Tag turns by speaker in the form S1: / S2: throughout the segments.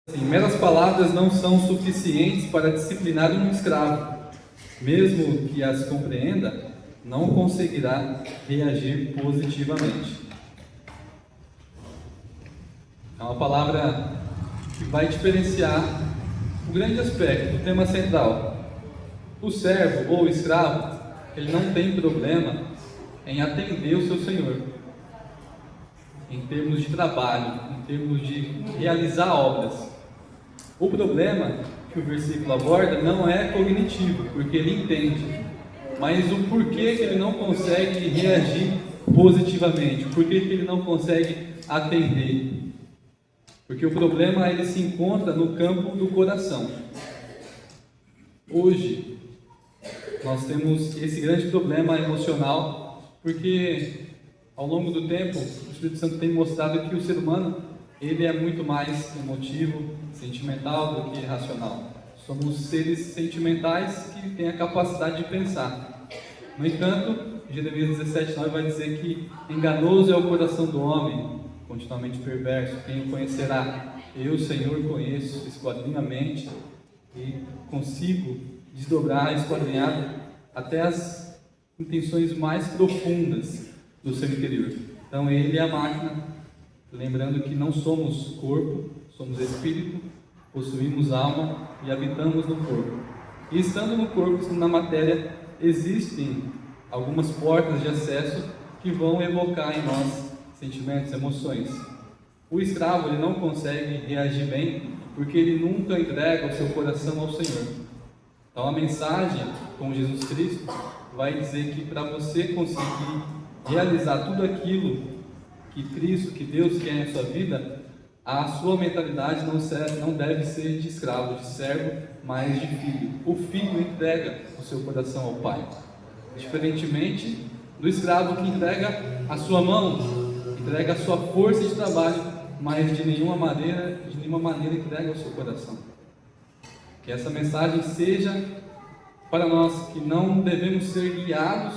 S1: Assim, meras palavras não são suficientes para disciplinar um escravo. Mesmo que as compreenda, não conseguirá reagir positivamente. É uma palavra que vai diferenciar o grande aspecto, o tema central. O servo ou o escravo, ele não tem problema em atender o seu senhor, em termos de trabalho, em termos de realizar obras. O problema que o versículo aborda não é cognitivo, porque ele entende, mas o porquê que ele não consegue reagir positivamente, o porquê que ele não consegue atender. Porque o problema ele se encontra no campo do coração. Hoje, nós temos esse grande problema emocional, porque ao longo do tempo, o Espírito Santo tem mostrado que o ser humano ele é muito mais emotivo, sentimental do que racional. Somos seres sentimentais que têm a capacidade de pensar. No entanto, Jeremias 17:9 vai dizer que enganoso é o coração do homem, continuamente perverso. Quem o conhecerá? Eu, Senhor, conheço, esquadrinho a mente e consigo desdobrar, esquadrinhar até as intenções mais profundas do seu interior. Então, ele é a máquina, lembrando que não somos corpo, somos espírito, possuímos alma e habitamos no corpo. E estando no corpo, na matéria, existem algumas portas de acesso que vão evocar em nós sentimentos, emoções. O escravo ele não consegue reagir bem porque ele nunca entrega o seu coração ao Senhor. Então a mensagem com Jesus Cristo vai dizer que para você conseguir realizar tudo aquilo que Cristo, que Deus quer em sua vida, a sua mentalidade não deve ser de escravo, de servo, mas de filho. O filho entrega o seu coração ao Pai, diferentemente do escravo que entrega a sua mão, entrega a sua força de trabalho, mas de nenhuma maneira entrega o seu coração. Que essa mensagem seja para nós que não devemos ser guiados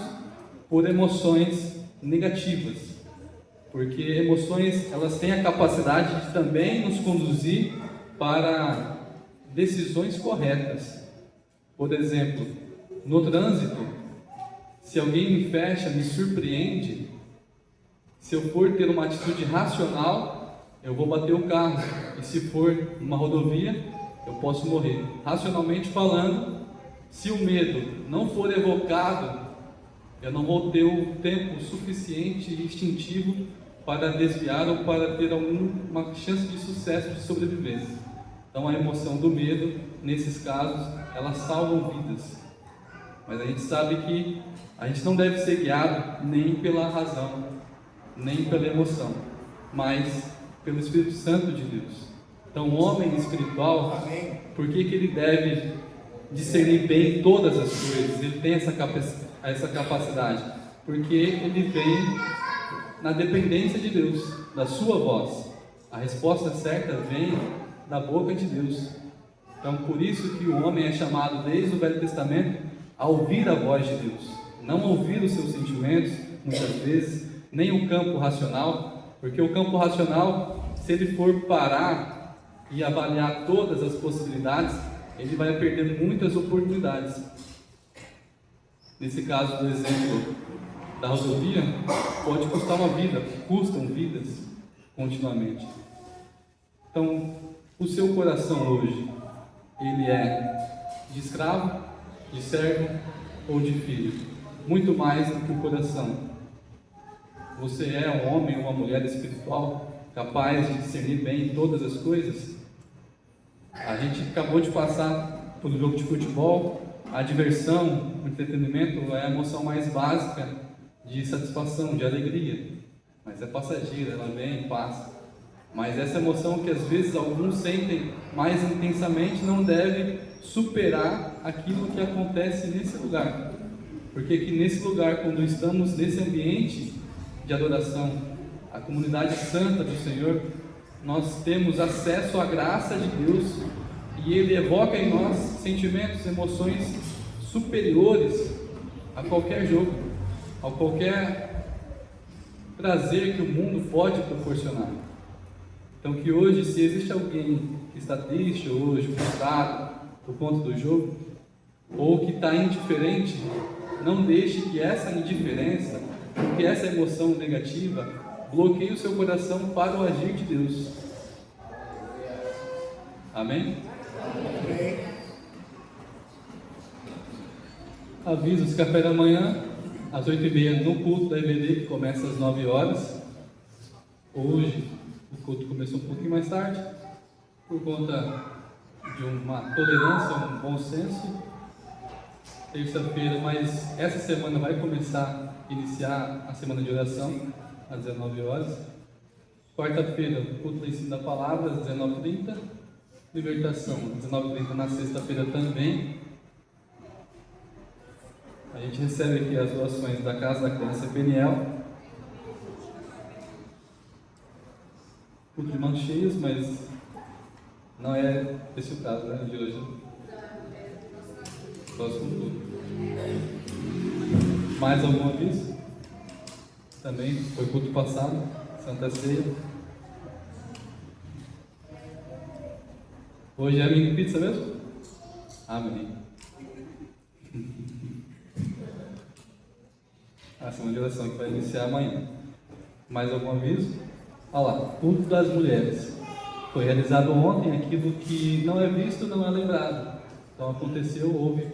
S1: por emoções negativas, porque emoções elas têm a capacidade de também nos conduzir para decisões corretas. Por exemplo, no trânsito, se alguém me fecha, me surpreende, se eu for ter uma atitude racional, eu vou bater o carro, e se for numa rodovia, eu posso morrer. Racionalmente falando, se o medo não for evocado, eu não vou ter o tempo suficiente e instintivo para desviar ou para ter alguma chance de sucesso de sobrevivência. Então a emoção do medo, nesses casos, elas salvam vidas. Mas a gente sabe que a gente não deve ser guiado nem pela razão, nem pela emoção, mas pelo Espírito Santo de Deus. Então o homem espiritual, por que ele deve discernir bem todas as coisas? Ele tem essa capacidade, porque ele vem na dependência de Deus, da sua voz. A resposta certa vem da boca de Deus. Então por isso que o homem é chamado desde o Velho Testamento a ouvir a voz de Deus, não ouvir os seus sentimentos, muitas vezes, nem o campo racional, porque o campo racional, se ele for parar e avaliar todas as possibilidades, ele vai perder muitas oportunidades. Nesse caso do exemplo da rodovia, pode custar uma vida, custam vidas continuamente. Então, o seu coração hoje, ele é de escravo, de servo ou de filho? Muito mais do que o coração. Você é um homem ou uma mulher espiritual capaz de discernir bem todas as coisas? A gente acabou de passar por um jogo de futebol. A diversão, o entretenimento é a emoção mais básica de satisfação, de alegria, mas é passageira, ela vem e passa. Mas essa emoção que às vezes alguns sentem mais intensamente não deve superar aquilo que acontece nesse lugar, porque que nesse lugar, quando estamos nesse ambiente de adoração, a comunidade santa do Senhor, nós temos acesso à graça de Deus e Ele evoca em nós sentimentos, emoções superiores a qualquer jogo, a qualquer prazer que o mundo pode proporcionar. Então que hoje, se existe alguém que está triste hoje, frustrado por conta do jogo, ou que está indiferente, não deixe que essa indiferença, que essa emoção negativa, bloqueie o seu coração para o agir de Deus. Amém? Avisos: café da manhã, às 8h30 no culto da EBD, que começa às 9 horas. Hoje o culto começou um pouquinho mais tarde, por conta de uma tolerância, um bom senso. Terça-feira, mas essa semana vai iniciar a semana de oração, às 19 horas. Quarta-feira, culto do ensino da palavra, às 19h30. Libertação, às 19h30 na sexta-feira também. A gente recebe aqui as doações da Casa da Criança Peniel. Culto de mãos cheias, mas não é esse o caso, né, de hoje. Próximo culto. Mais algum aviso? Também foi culto passado, Santa Ceia. Hoje é mini pizza mesmo? Amém. A semana de oração que vai iniciar amanhã. Mais algum aviso? Olha lá, culto das mulheres. Foi realizado ontem aquilo que não é visto, não é lembrado. Então aconteceu, houve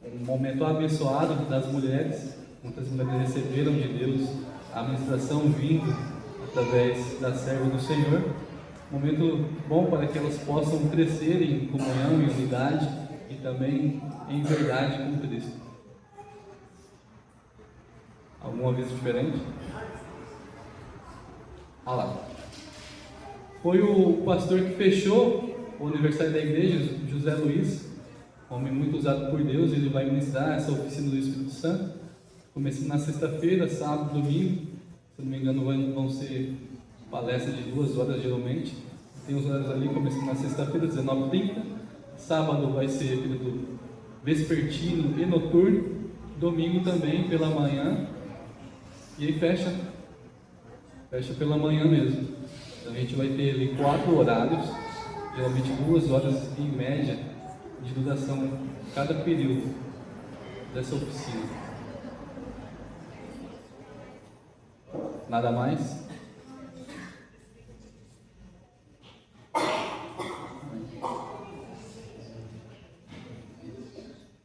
S1: um momento abençoado das mulheres. Muitas mulheres receberam de Deus a ministração vindo através da serva do Senhor. Momento bom para que elas possam crescer em comunhão, em unidade e também em verdade com Cristo. Algum aviso diferente? Ah lá. Foi o pastor que fechou o aniversário da igreja, José Luiz, homem muito usado por Deus. Ele vai ministrar essa oficina do Espírito Santo, começando na sexta-feira, sábado, domingo. Se não me engano, vão ser palestras de 2 horas geralmente. Tem os horários ali, começando na sexta-feira, 19h30. Sábado vai ser período vespertino e noturno. Domingo também pela manhã. E aí fecha pela manhã mesmo. Então a gente vai ter ali 4 horários, geralmente 2 horas em média de duração cada período dessa oficina. Nada mais?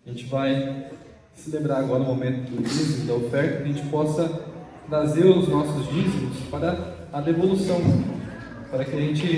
S1: A gente vai celebrar agora o momento do dízimo, da oferta, que a gente possa trazer os nossos dízimos para a devolução, para que a gente